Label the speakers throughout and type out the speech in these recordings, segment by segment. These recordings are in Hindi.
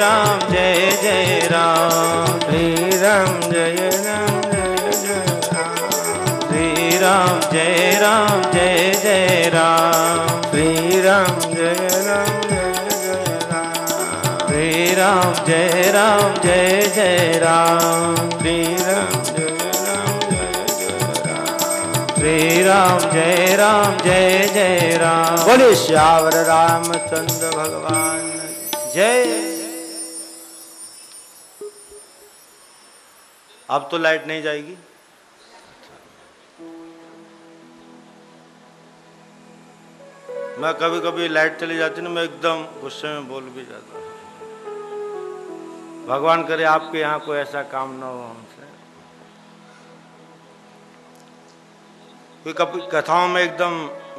Speaker 1: राम जय जय राम, श्री राम जय राम जय जय राम, श्री राम जय राम जय जय राम, श्री राम जय राम जय जय राम, श्री राम जय राम जय जय राम, श्री राम जय राम जय जय राम, श्री राम जय राम जय जय राम। बोले श्यावर रामचंद्र भगवान जय। अब तो लाइट नहीं जाएगी। मैं कभी कभी लाइट चली जाती ना, मैं एकदम गुस्से में बोल भी जाता हूँ। भगवान करे आपके यहाँ कोई ऐसा काम ना हो हमसे। कोई कभी कथाओं में एकदम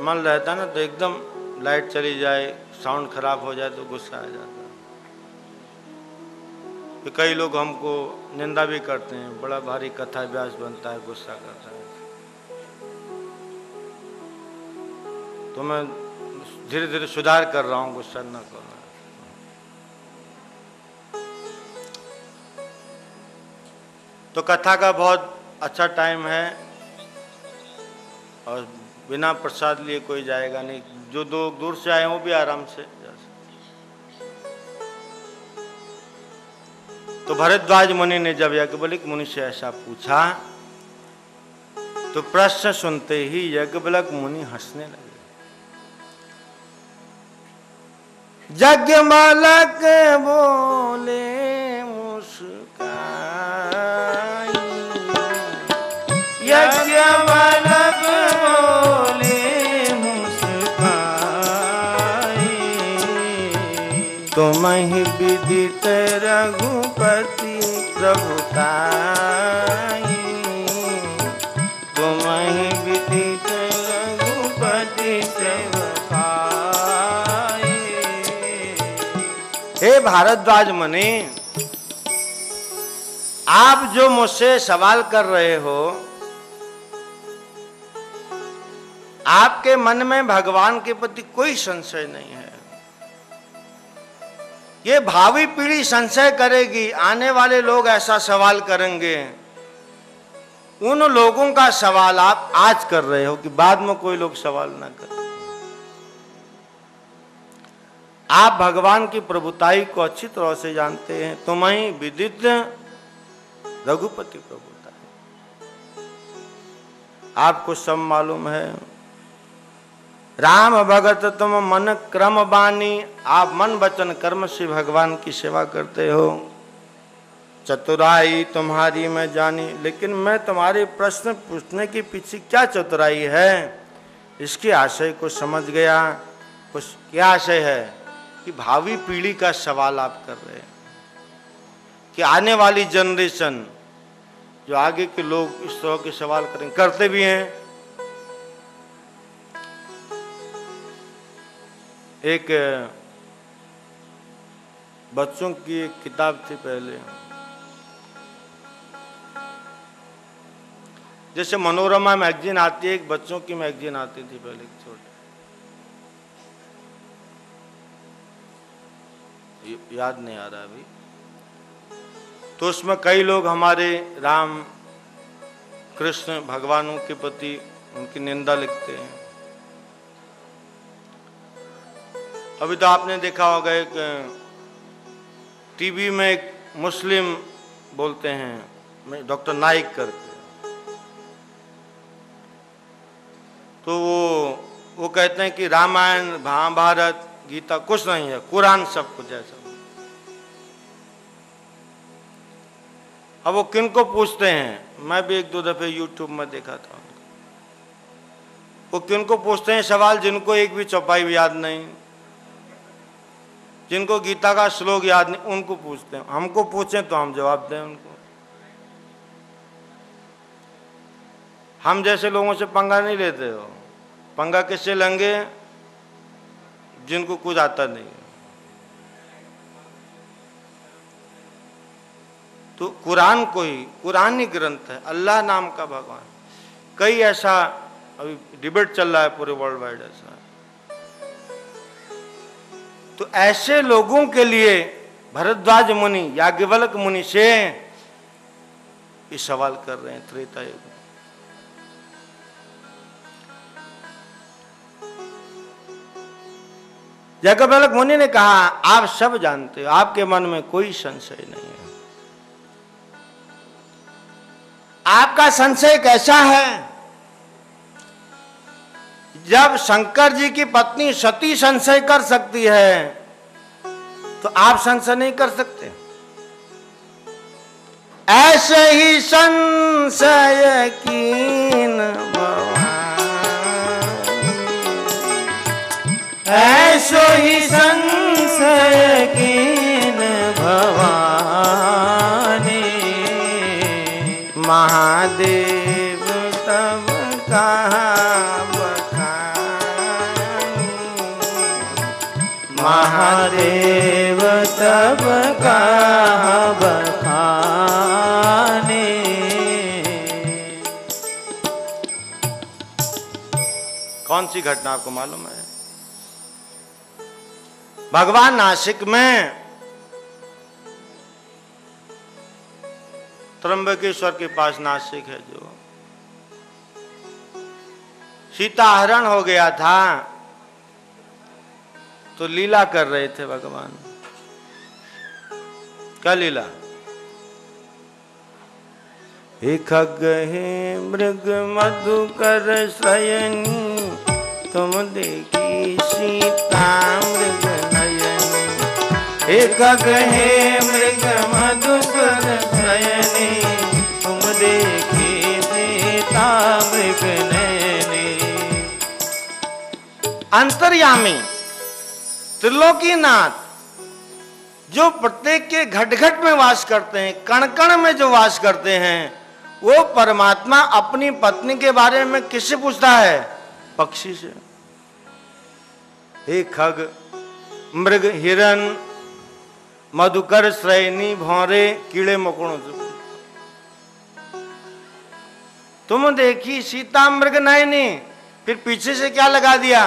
Speaker 1: मन रहता है ना, तो एकदम लाइट चली जाए, साउंड खराब हो जाए तो गुस्सा आ जाता है। तो कई लोग हमको निंदा भी करते हैं, बड़ा भारी कथा व्यास बनता है, गुस्सा करता है। तो मैं धीरे धीरे सुधार कर रहा हूँ, गुस्सा न करना। तो कथा का बहुत अच्छा टाइम है और बिना प्रसाद लिए कोई जाएगा नहीं। जो दूर से आए वो भी आराम से जा सकते। तो भरद्वाज मुनि ने जब याज्ञवल्क्य मुनि से ऐसा पूछा तो प्रश्न सुनते ही याज्ञवल्क्य मुनि हंसने लगे। याज्ञवल्क्य बोले मुस्काई, याज्ञवल्क्य बोले मुस्काई, तुम ही विदित रघुपति प्रभुताई, तुम ही विदित रघुपति प्रभुताई। हे भारद्वाज मुनि, आप जो मुझसे सवाल कर रहे हो, आपके मन में भगवान के प्रति कोई संशय नहीं है। ये भावी पीढ़ी संशय करेगी, आने वाले लोग ऐसा सवाल करेंगे। उन लोगों का सवाल आप आज कर रहे हो कि बाद में कोई लोग सवाल ना करें। आप भगवान की प्रभुताई को अच्छी तरह से जानते हैं। तुम्हें विदित रघुपति प्रभुताई, आपको सब मालूम है। राम भगत तुम मन क्रम बानी, आप मन वचन कर्म से भगवान की सेवा करते हो। चतुराई तुम्हारी मैं जानी, लेकिन मैं तुम्हारे प्रश्न पूछने के पीछे क्या चतुराई है इसके आशय को समझ गया। कुछ क्या आशय है कि भावी पीढ़ी का सवाल आप कर रहे हैं कि आने वाली जनरेशन, जो आगे के लोग इस तरह के सवाल करें, करते भी हैं। एक बच्चों की एक किताब थी पहले, जैसे मनोरमा मैगजीन आती है, एक बच्चों की मैगजीन आती थी पहले छोटी, याद नहीं आ रहा अभी। तो उसमें कई लोग हमारे राम कृष्ण भगवानों के प्रति उनकी निंदा लिखते हैं। अभी तो आपने देखा होगा एक टीवी में एक मुस्लिम बोलते हैं डॉक्टर नाइक करके, तो वो कहते हैं कि रामायण महाभारत गीता कुछ नहीं है, कुरान सब कुछ है। सब अब वो किन को पूछते हैं, मैं भी एक दो दफे यूट्यूब में देखा था, वो किन को पूछते हैं सवाल जिनको एक भी चौपाई भी याद नहीं, जिनको गीता का श्लोक याद नहीं, उनको पूछते हैं। हमको पूछें तो हम जवाब दें उनको। हम जैसे लोगों से पंगा नहीं लेते हो। पंगा किससे लेंगे? जिनको कुछ आता नहीं। तो कुरान कुरानी ग्रंथ है, अल्लाह नाम का भगवान। कई ऐसा अभी डिबेट चल रहा है पूरे वर्ल्ड वाइड ऐसा। तो ऐसे लोगों के लिए भरद्वाज मुनि याज्ञवल्क मुनि से ये सवाल कर रहे हैं त्रेता युग में। याज्ञवल्क मुनि ने कहा आप सब जानते हो, आपके मन में कोई संशय नहीं है। आपका संशय कैसा है? जब शंकर जी की पत्नी सती संशय कर सकती है तो आप संशय नहीं कर सकते। ऐसे ही संशय कीन भवानी, ऐसो ही संशय कीन भवानी, महादेव तब कहा महादेव तब कहा बखाने। कौन सी घटना आपको मालूम है? भगवान नासिक में त्र्यंबकेश्वर के पास नासिक है, जो सीता हरण हो गया था तो लीला कर रहे थे भगवान। क्या लीला? हे खग हे मृग मधुकर शयनी, तुम देखी सीता मृग नयनी। हे खग हे मृग मधुकर शयनी, तुम देखी सीता मृग नयनी। अंतर्यामी त्रिलोकीनाथ जो प्रत्येक के घट घट में वास करते हैं, कण कण में जो वास करते हैं, वो परमात्मा अपनी पत्नी के बारे में किससे पूछता है? पक्षी से। हे खग मृग हिरन मधुकर श्रेणी भौरे कीड़े मकोड़ों से। तुम देखी सीता मृग नयनी, फिर पीछे से क्या लगा दिया?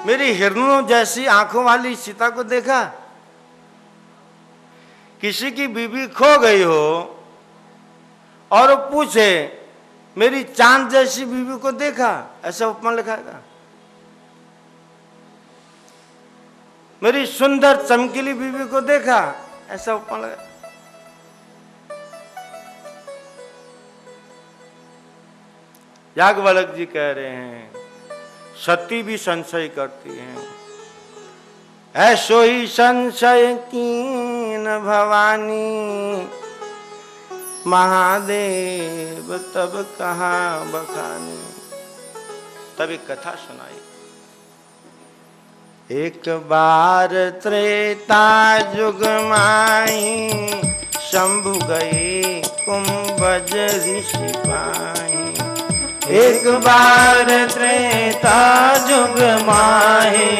Speaker 1: मेरी हिरणों जैसी आंखों वाली सीता को देखा। किसी की बीवी खो गई हो और वो पूछे मेरी चांद जैसी बीवी को देखा, ऐसा उपमा लिखाएगा? मेरी सुंदर चमकीली बीवी को देखा, ऐसा उपमा लगा? याज्ञवल्क जी कह रहे हैं सती भी संशय करती हैं। ऐसो ही संशय कीन भवानी, महादेव तब कहा बखानी। तब एक कथा सुनाई। एक बार त्रेता युग माही, शंभु गए कुंभज ऋषि पाही। एक बार त्रेता युग माही,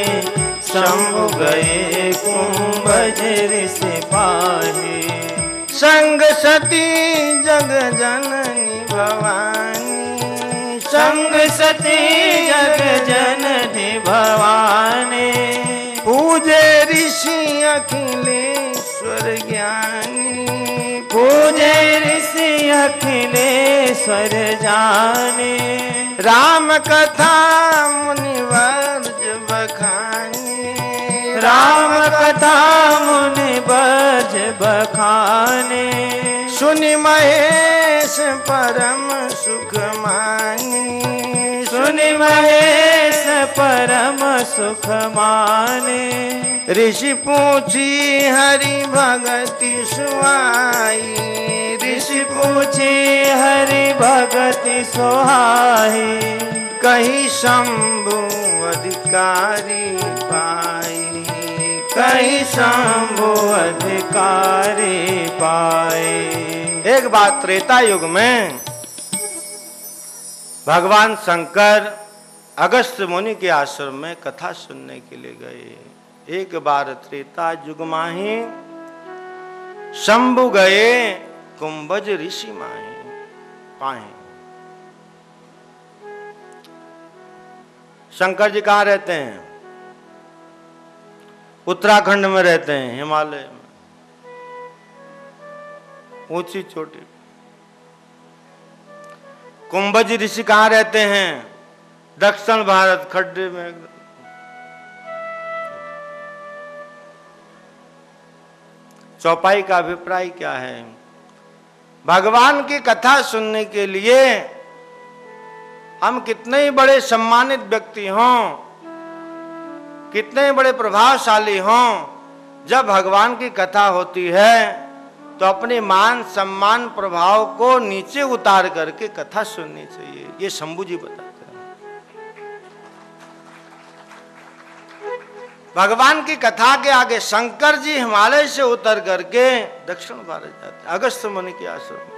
Speaker 1: शंभु गए कुंभज ऋषि पाही। संग सती जग जननी भवानी, संग सती जग जननी भवानी। पूजे ऋषि अखिलेश्वर ज्ञानी, पूजे ऋषि अखिलेश्वर जाने। राम कथा मुनिवर्ज बखानी, राम कथा मुनिवर्ज बखाने। सुनि महेश परम सुख मानी, सुनि महेश परम सुख माने। ऋषि पूछी हरि भगति सुहाई, ऋषि पूछी हरि भगति सुहाई। कहीं शंभु अधिकारी पाई, कहीं शंभु अधिकारी पाए। एक बात त्रेता युग में भगवान शंकर अगस्त्य मुनि के आश्रम में कथा सुनने के लिए गए। एक बार त्रेता युग माही, शंभु गए कुंभज ऋषि माही पाए। शंकर जी कहाँ रहते हैं? उत्तराखंड में रहते हैं, हिमालय में। ऊंची चोटी। कुंभज ऋषि कहाँ रहते हैं? दक्षिण भारत, खड्डे में एकदम। चौपाई का अभिप्राय क्या है? भगवान की कथा सुनने के लिए हम कितने ही बड़े सम्मानित व्यक्ति हों, कितने बड़े प्रभावशाली हों, जब भगवान की कथा होती है तो अपने मान सम्मान प्रभाव को नीचे उतार करके कथा सुननी चाहिए। ये शंभू जी बताते हैं। भगवान की कथा के आगे शंकर जी हिमालय से उतर करके दक्षिण भारत जाते, अगस्त्य मुनि के आश्रम में।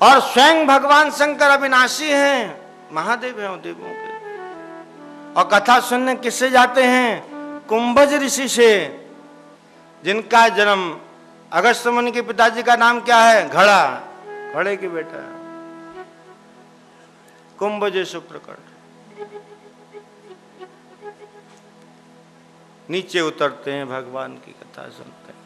Speaker 1: और स्वयं भगवान शंकर अविनाशी हैं, महादेव हैं देवों के। और कथा सुनने किससे जाते हैं? कुंभज ऋषि से, जिनका जन्म, अगस्त्य मुनि के पिताजी का नाम क्या है? घड़ा, घड़े की बेटा है, कुंभज सुप्रकट। नीचे उतरते हैं, भगवान की कथा सुनते हैं।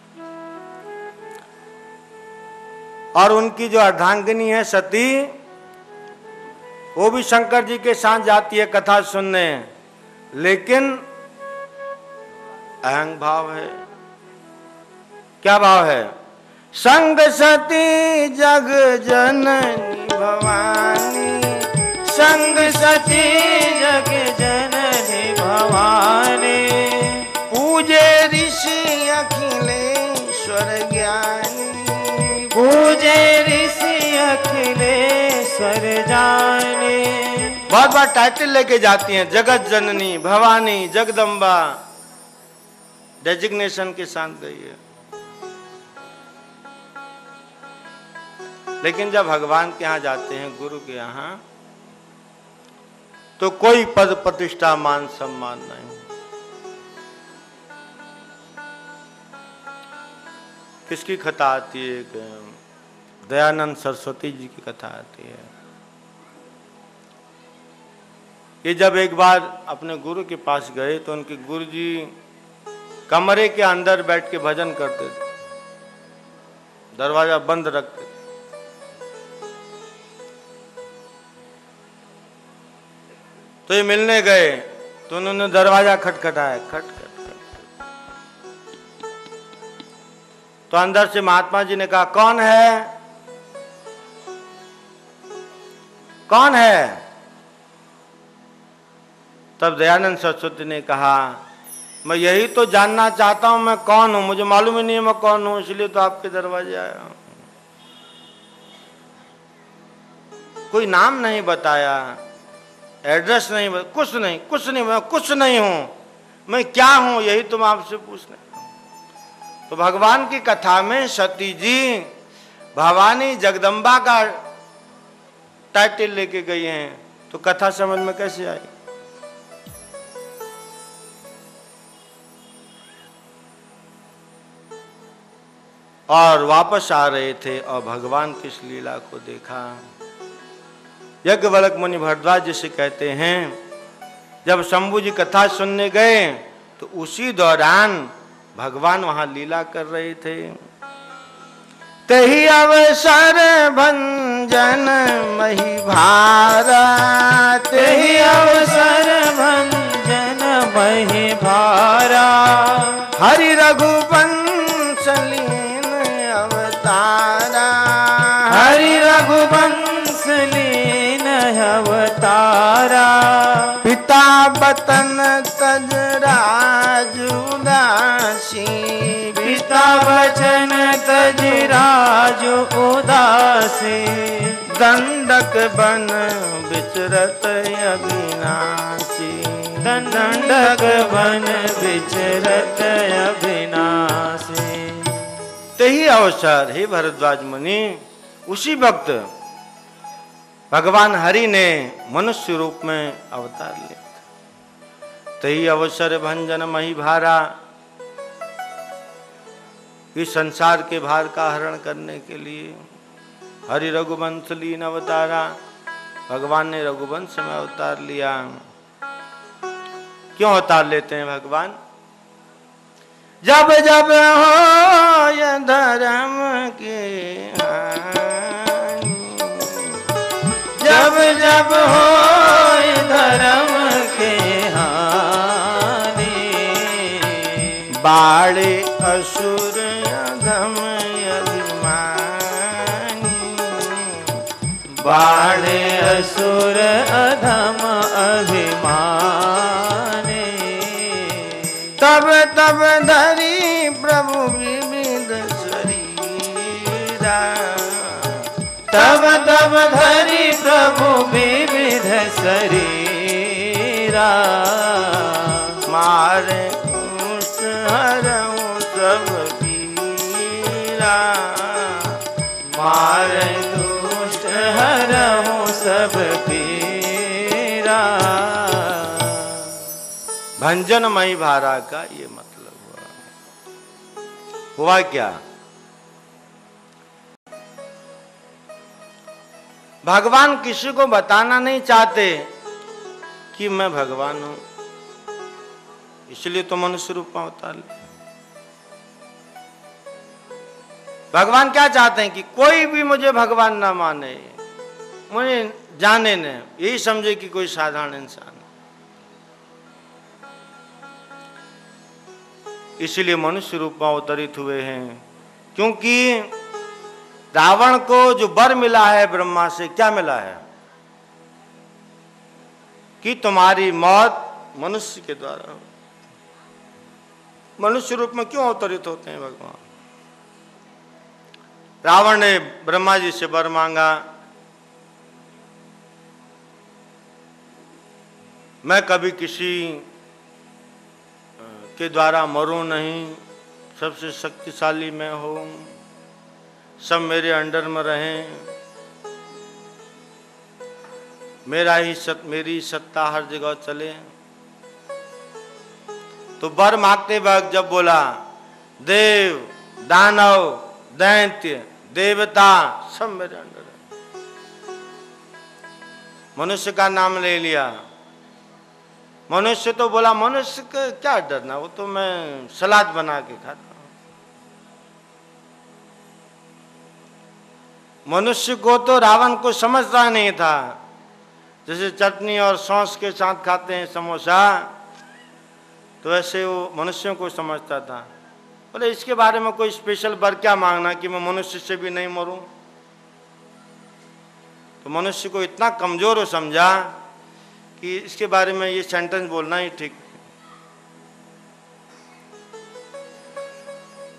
Speaker 1: और उनकी जो अर्धांगिनी है सती, वो भी शंकर जी के साथ जाती है कथा सुनने, लेकिन अहंग भाव है। क्या भाव है? संग सती जग जननी भवानी, संग सती जग जननी भवानी, पूजे ऋषि अखिलेश्वर ज्ञानी, पूजे ऋषि अखिलेश्वर जाने। बहुत बार टाइटल लेके जाती हैं, जगत जननी, भवानी, जगदम्बा, डेजिग्नेशन के साथ गई है। लेकिन जब भगवान के यहाँ जाते हैं, गुरु के यहाँ, तो कोई पद प्रतिष्ठा मान सम्मान नहीं। किसकी कथा आती है? दयानंद सरस्वती जी की कथा आती है। ये जब एक बार अपने गुरु के पास गए तो उनके गुरु जी कमरे के अंदर बैठ के भजन करते थे, दरवाजा बंद रखते थे। तो ये मिलने गए तो उन्होंने दरवाजा खटखटाया, खटखट। तो अंदर से महात्मा जी ने कहा, कौन है? कौन है? तब दयानंद सरस्वती ने कहा, मैं यही तो जानना चाहता हूं मैं कौन हूं, मुझे मालूम ही नहीं है मैं कौन हूं, इसलिए तो आपके दरवाजे आया हूं। कोई नाम नहीं बताया, एड्रेस नहीं, कुछ नहीं, कुछ नहीं, मैं कुछ नहीं हूं, मैं क्या हूं, यही तो मैं आपसे पूछने। तो भगवान की कथा में सती जी भवानी जगदम्बा का टाइटल लेके गई हैं, तो कथा समझ में कैसे आई? और वापस आ रहे थे और भगवान की इस लीला को देखा। यज्ञवल्क्य मुनि भरद्वाज जी से कहते हैं, जब शंभू जी कथा सुनने गए तो उसी दौरान भगवान वहां लीला कर रहे थे। तही अवसर भंजन मही भारा, तही अवसर भंजन मही भारा, हरि रघुवंश लीन अवतारा, हरि रघुवंश लीन अवतारा, पिता बतन तज राज उदासी, पिता वचन तज राज उदासी, दंडक बन विचरत अविनाशी, दंडक बन विचरत अविनाशी। तही अवसर, हे भरद्वाज मुनि, उसी वक्त भगवान हरि ने मनुष्य रूप में अवतार लिया। तही अवसर भंजन मही भारा, इस संसार के भार का हरण करने के लिए हरि रघुवंश लीन अवतारा, भगवान ने रघुवंश में अवतार लिया। क्यों अवतार लेते हैं भगवान? जब जब हो ये धर्म की हानि, जब जब हो ये धर्म की हानि, बाड़े असुर अधम अभिमानी, बाड़े असुर अधम अभिमानी, तब तब धरी प्रभु विविध शरीरा, तब तब धरी प्रभु विविध शरीरा, मारे कुष्ठ हरऊं सब पीरा, मारे कुष्ठ हरऊं सब पीरा। भंजनमयी भारा का ये मतलब हुआ क्या? भगवान किसी को बताना नहीं चाहते कि मैं भगवान हूं, इसलिए तो मनुष्य रूप में अवतार ले। भगवान क्या चाहते हैं कि कोई भी मुझे भगवान ना माने, मुझे जाने न, यही समझे कि कोई साधारण इंसान, इसलिए मनुष्य रूप में अवतरित हुए हैं। क्योंकि रावण को जो वर मिला है ब्रह्मा से, क्या मिला है कि तुम्हारी मौत मनुष्य के द्वारा। मनुष्य रूप में क्यों अवतरित होते हैं भगवान? रावण ने ब्रह्मा जी से वर मांगा, मैं कभी किसी के द्वारा मरूं नहीं, सबसे शक्तिशाली मैं हूं, सब मेरे अंडर में रहें, मेरी सत्ता हर जगह चले। तो वर मांगते वक्त जब बोला देव, दानव, दैत्य, देवता सब मेरे अंडर है, मनुष्य का नाम ले लिया। मनुष्य तो बोला मनुष्य का क्या डरना, वो तो मैं सलाद बना के खाता हूं। मनुष्य को तो रावण को समझता नहीं था, जैसे चटनी और सॉस के साथ खाते हैं समोसा, तो ऐसे वो मनुष्यों को समझता था। बोले इसके बारे में कोई स्पेशल वर क्या मांगना कि मैं मनुष्य से भी नहीं मरूं। तो मनुष्य को इतना कमजोर हो समझा कि इसके बारे में ये सेंटेंस बोलना ही ठीक।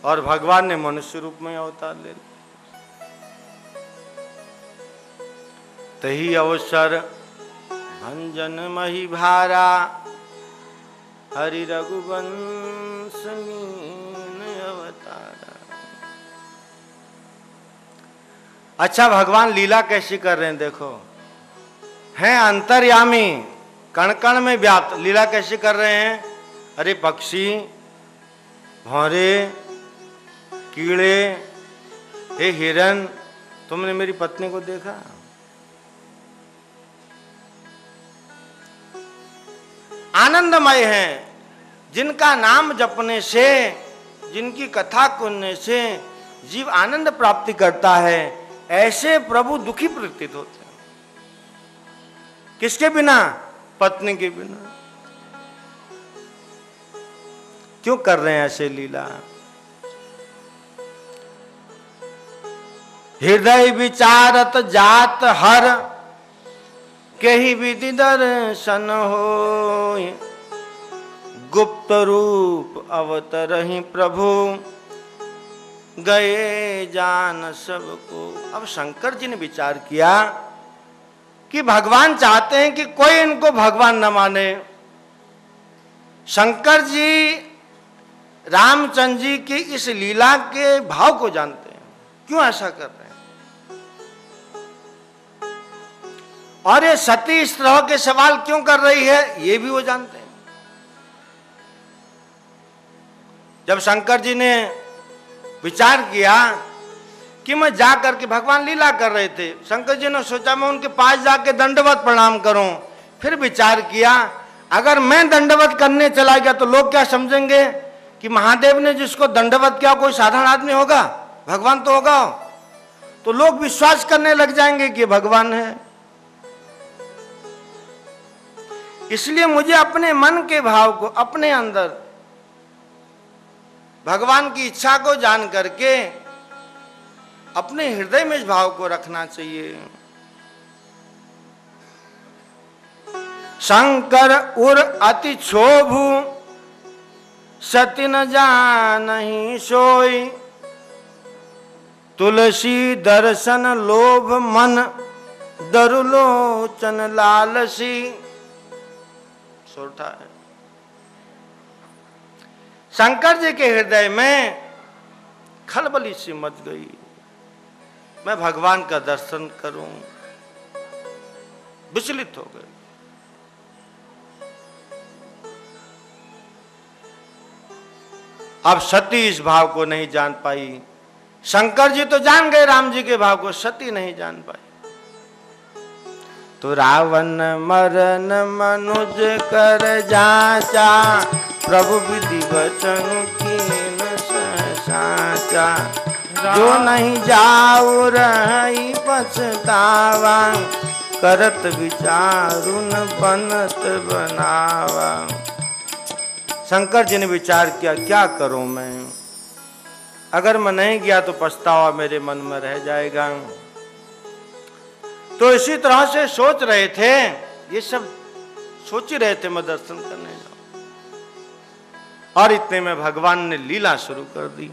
Speaker 1: और भगवान ने मनुष्य रूप में अवतार ले लिया। तही अवसर भंजन मही भारा, हरि रघुवंश मीन अवतारा। अच्छा, भगवान लीला कैसी कर रहे हैं देखो, हैं अंतर्यामी, कण कण में व्याप्त। लीला कैसे कर रहे हैं? अरे पक्षी, भौरे, कीड़े, हे हिरन, तुमने मेरी पत्नी को देखा? आनंदमय हैं, जिनका नाम जपने से, जिनकी कथा सुनने से जीव आनंद प्राप्ति करता है, ऐसे प्रभु दुखी प्रतीत होते हैं। किसके बिना? पत्नी के बिना। क्यों कर रहे हैं ऐसे लीला? हृदय विचारत जात हर, कही विधि दर्शन हो, गुप्त रूप अवतरहि प्रभु, गए जान सबको। अब शंकर जी ने विचार किया कि भगवान चाहते हैं कि कोई इनको भगवान न माने। शंकर जी रामचंद्र जी की इस लीला के भाव को जानते हैं, क्यों ऐसा कर रहे हैं। और ये सती इस तरह के सवाल क्यों कर रही है, ये भी वो जानते हैं। जब शंकर जी ने विचार किया कि मैं जा करके, भगवान लीला कर रहे थे, शंकर जी ने सोचा मैं उनके पास जाके दंडवत प्रणाम करूं। फिर विचार किया अगर मैं दंडवत करने चला गया तो लोग क्या समझेंगे
Speaker 2: कि महादेव ने जिसको दंडवत किया कोई साधारण आदमी होगा? भगवान तो होगा। तो लोग विश्वास करने लग जाएंगे कि भगवान है। इसलिए मुझे अपने मन के भाव को, अपने अंदर भगवान की इच्छा को जान करके अपने हृदय में इस भाव को रखना चाहिए। शंकर उर अति क्षोभु सति न जानहि सोई, तुलसी दर्शन लोभ मन दरुलोचन लालसी। सोटा है। शंकर जी के हृदय में खलबली सी मच गई, मैं भगवान का दर्शन करूं। विचलित हो गए। अब सती इस भाव को नहीं जान पाई। शंकर जी तो जान गए राम जी के भाव को, सती नहीं जान पाई। तो रावण मरन मनुज कर जाचा, प्रभु विधि वचन कीन साचा। जो नहीं जाऊ रही पछतावा, करत विचारुन बनत बनावा। शंकर जी ने विचार किया, क्या करूं मैं? अगर मैं नहीं गया तो पछतावा मेरे मन में रह जाएगा। तो इसी तरह से सोच रहे थे, ये सब सोच ही रहे थे मैं दर्शन करने जाऊं। और इतने में भगवान ने लीला शुरू कर दी।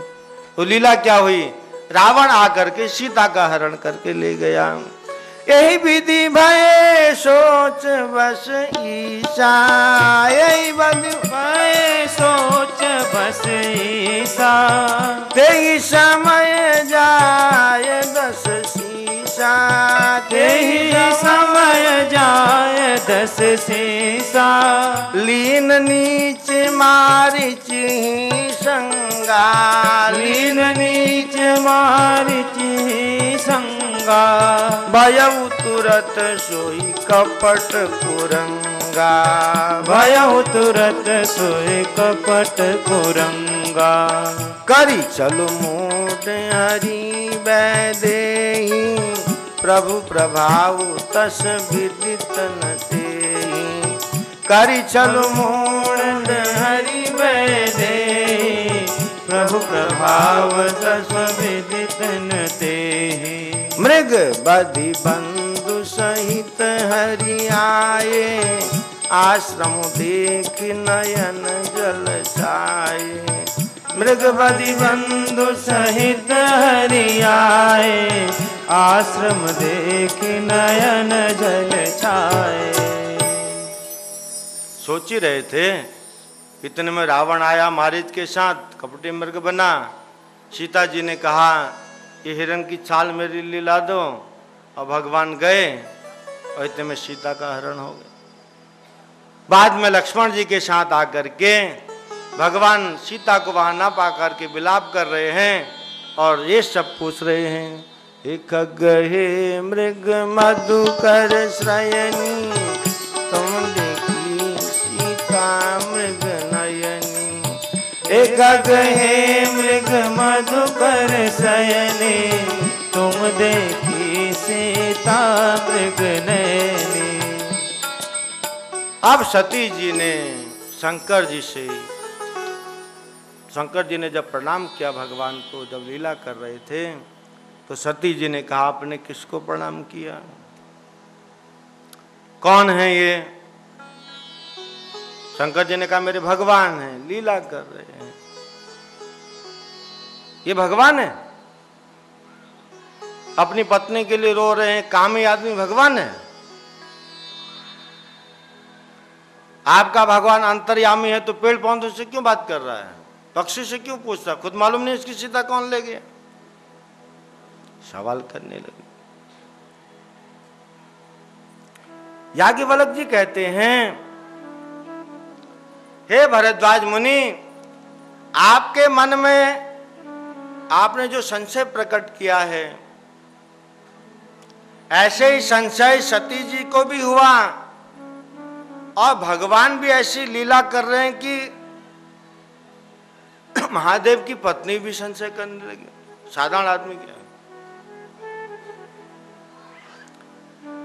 Speaker 2: तो लीला क्या हुई? रावण आकर के सीता का हरण करके ले गया। यही विधि भय सोच बस ईसा, यही विधि भय सोच बस ईसा। तेहि समय जाय दस सीसा, तेहि समय जाय दस सीसा। लीन नीच मारिच संगा, लीन नीच मारिच संगा। भयउ तुरत सोई कपट कुरंगा, भयउ तुरत सोई कपट कुरंगा। करी चलो मोट हरि वैदेही, प्रभु प्रभाव तस विदित न तेहि। करी चलो मोट हरि वैदेही, प्रभु प्रभाव तस विदित न तेहि। मृग बधि बंधु सहित हरि आए, आश्रम देख नयन जल छाए। मृग बधि बंधु सहित हरि आए, आश्रम देख नयन जल छाए। सोच ही रहे थे, इतने में रावण आया मारीच के साथ, कपटी मृग बना। सीता जी ने कहा, ये हिरण की छाल मेरे लिए ला दो। और भगवान गए और इतने में सीता का हरण हो गया। बाद में लक्ष्मण जी के साथ आकर के भगवान सीता को वहां ना पा करके विलाप कर रहे हैं और ये सब पूछ रहे हैं। एक गहे मृग मधुकर श्रयनी, तुम देखी सीता मृग नयनी। एक गहे मृग मधुकर शयनी, तुम देखी सीता मृग नयनी। अब सती जी ने शंकर जी ने जब प्रणाम किया भगवान को, जब लीला कर रहे थे, तो सती जी ने कहा, आपने किसको प्रणाम किया? कौन है ये? शंकर जी ने कहा, मेरे भगवान हैं, लीला कर रहे हैं। ये भगवान है? अपनी पत्नी के लिए रो रहे हैं, कामी आदमी भगवान है? आपका भगवान अंतर्यामी है तो पेड़ पौधों से क्यों बात कर रहा है? पक्षी से क्यों पूछता? खुद मालूम नहीं इसकी सीता कौन ले गया? सवाल करने लगे। याज्ञवल्क्य जी कहते हैं, हे भरद्वाज मुनि, आपके मन में आपने जो संशय प्रकट किया है, ऐसे ही संशय सती जी को भी हुआ और भगवान भी ऐसी लीला कर रहे हैं कि महादेव की पत्नी भी संशय करने लगी, साधारण आदमी क्या है।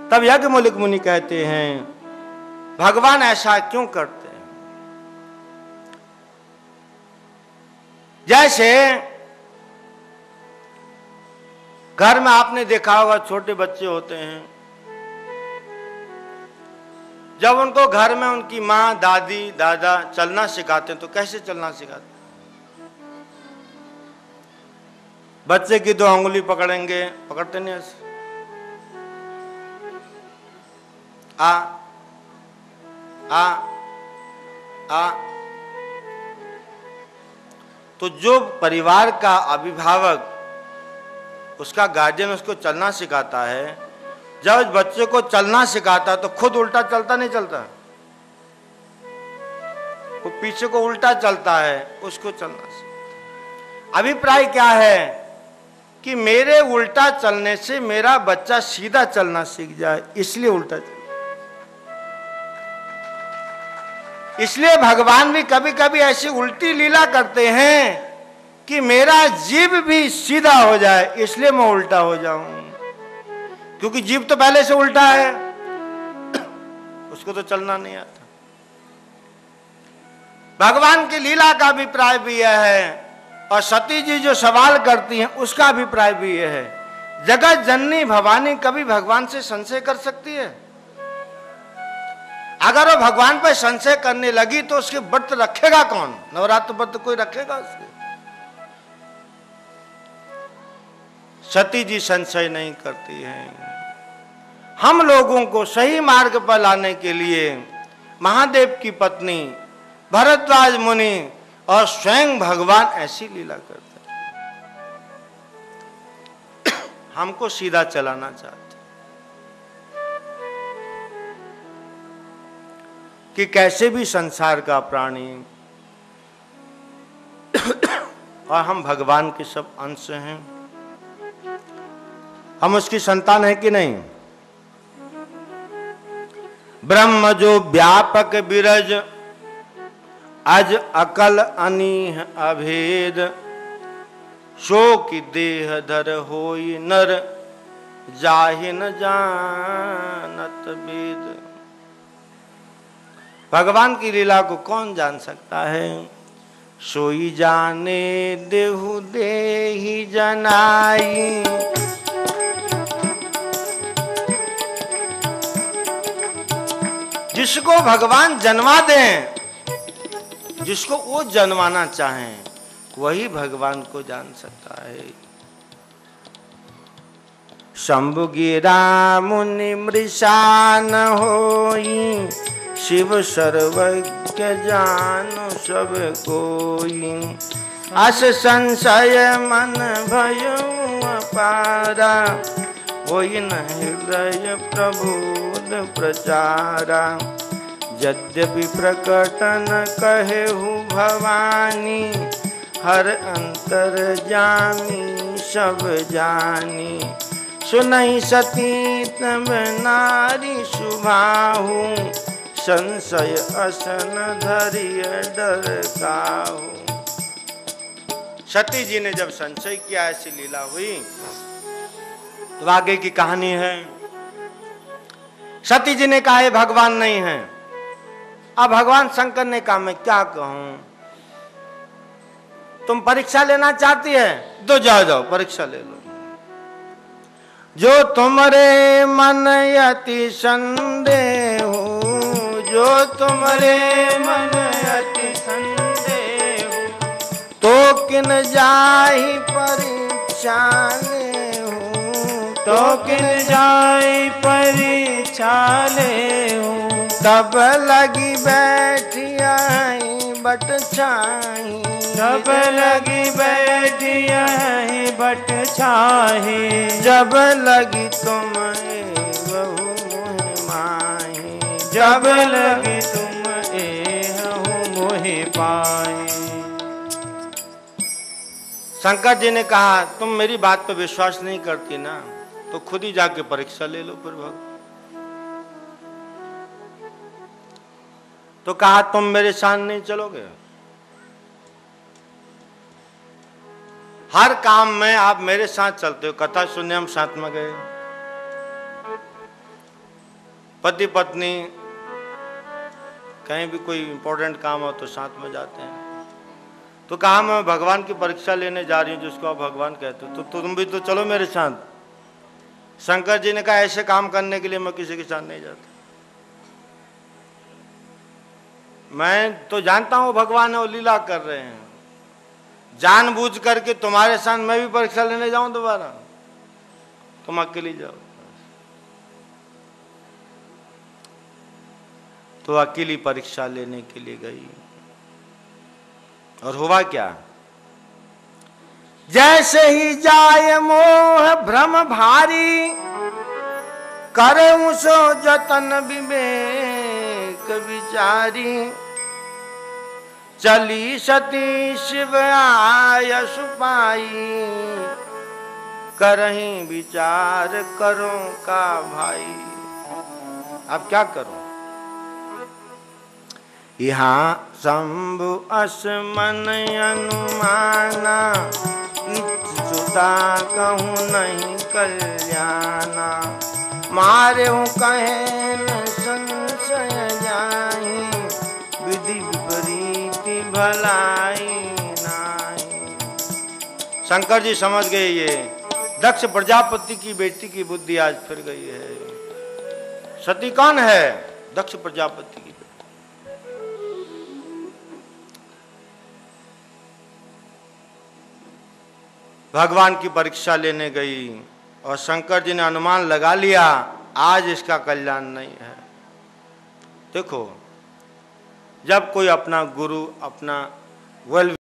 Speaker 2: तब याज्ञवल्क्य मुनि कहते हैं, भगवान ऐसा क्यों करते हैं? जैसे घर में आपने देखा होगा, छोटे बच्चे होते हैं, जब उनको घर में उनकी माँ, दादी, दादा चलना सिखाते हैं तो कैसे चलना सिखाते हैं? बच्चे की 2 अंगुली पकड़ेंगे, पकड़ते नहीं ऐसे, आ आ आ। तो जो परिवार का अभिभावक, उसका गार्जियन उसको चलना सिखाता है, जब बच्चे को चलना सिखाता है तो खुद उल्टा चलता नहीं चलता, वो पीछे को उल्टा चलता है, उसको चलना सिखाता। अभिप्राय क्या है कि मेरे उल्टा चलने से मेरा बच्चा सीधा चलना सीख जाए, इसलिए उल्टा चलता। इसलिए भगवान भी कभी कभी ऐसी उल्टी लीला करते हैं कि मेरा जीभ भी सीधा हो जाए, इसलिए मैं उल्टा हो जाऊं, क्योंकि जीभ तो पहले से उल्टा है, उसको तो चलना नहीं आता। भगवान की लीला का अभिप्राय भी यह है, और सती जी जो सवाल करती हैं उसका अभिप्राय भी यह है। जगत जननी भवानी कभी भगवान से संशय कर सकती है? अगर वो भगवान पर संशय करने लगी तो उसके व्रत रखेगा कौन? नवरात्र व्रत कोई रखेगा उसके? सती जी संशय नहीं करती हैं। हम लोगों को सही मार्ग पर लाने के लिए महादेव की पत्नी, भरद्वाज मुनि और स्वयं भगवान ऐसी लीला करते हैं। हमको सीधा चलाना चाहते कि कैसे भी संसार का प्राणी, और हम भगवान के सब अंश हैं, हम उसकी संतान है कि नहीं? ब्रह्म जो व्यापक बिरज, अज अकल अनीह अभेद, सो की देह धर होई नर, जाहि न जानत वेद। भगवान की लीला को कौन जान सकता है? सोई जाने देहु देहि जनाई, जिसको भगवान जन्मा दें, जिसको वो जन्माना चाहें, वही भगवान को जान सकता है। शंभु गिरा मुनि मृषान होई, शिव सर्वज्ञ जानु सब कोई। अस संशय मन भयउ अपारा, होई न हृदय प्रबोध प्रचारा। यद्यपि प्रकटन कहेहु भवानी, हर अंतर जामी सब जानी। सुनहि सती तब नारी सुभाहु, संशय असन धरिय डर काहू। सती जी ने जब संशय किया, ऐसी लीला हुई, तो आगे की कहानी है। सती जी ने कहा ये भगवान नहीं है। अब भगवान शंकर ने कहा मैं क्या कहूं, तुम परीक्षा लेना चाहती है तो जाओ जाओ परीक्षा ले लो। जो तुम्हारे मन अति संदेह, जो तुम्हारे मन अति संदेह, तो किन जाहि परीक्षा लेहु, तो किन जाहि परीक्षा लेहु। तब लगी बैठिया बट छाही,
Speaker 1: जब लगी बैठिया बट छाही।
Speaker 2: जब लगी तुम बहु मोह माही,
Speaker 1: जब लगी तुम मोहि पाई।
Speaker 2: शंकर जी ने कहा तुम मेरी बात पर विश्वास नहीं करती ना, तो खुद ही जाके परीक्षा ले लो फिर भगवान। तो कहा तुम मेरे साथ नहीं चलोगे, हर काम में आप मेरे साथ चलते हो। कथा सुनने हम साथ में गए, पति पत्नी कहीं भी कोई इंपॉर्टेंट काम हो तो साथ में जाते हैं। तो कहा मैं भगवान की परीक्षा लेने जा रही हूँ जिसको आप भगवान कहते हो, तो तुम भी तो चलो मेरे साथ। शंकर जी ने कहा ऐसे काम करने के लिए मैं किसी के साथ नहीं जाता। मैं तो जानता हूँ भगवान है, वो लीला कर रहे हैं, जानबूझ करके तुम्हारे साथ मैं भी परीक्षा लेने जाऊं दोबारा? तुम अकेले जाओ। तो अकेली परीक्षा लेने के लिए गई, और हुआ क्या? जैसे ही जाए मोह भ्रम भारी, करे सो जतन विवेक विचारी, चली सती शिव आय सुपाई, करहीं विचार करो का भाई। अब क्या करो? यहाँ शंभु असमन अनुमाना, नित्युता कहूँ नहीं कल्याणा, मारे हूँ कहे न संशय जाही, विधि विपरीति भलाई नाही। शंकर जी समझ गए ये दक्ष प्रजापति की बेटी की बुद्धि आज फिर गई है। सती कौन है? दक्ष प्रजापति की। भगवान की परीक्षा लेने गई और शंकर जी ने अनुमान लगा लिया आज इसका कल्याण नहीं है। देखो, जब कोई अपना गुरु, अपना वेल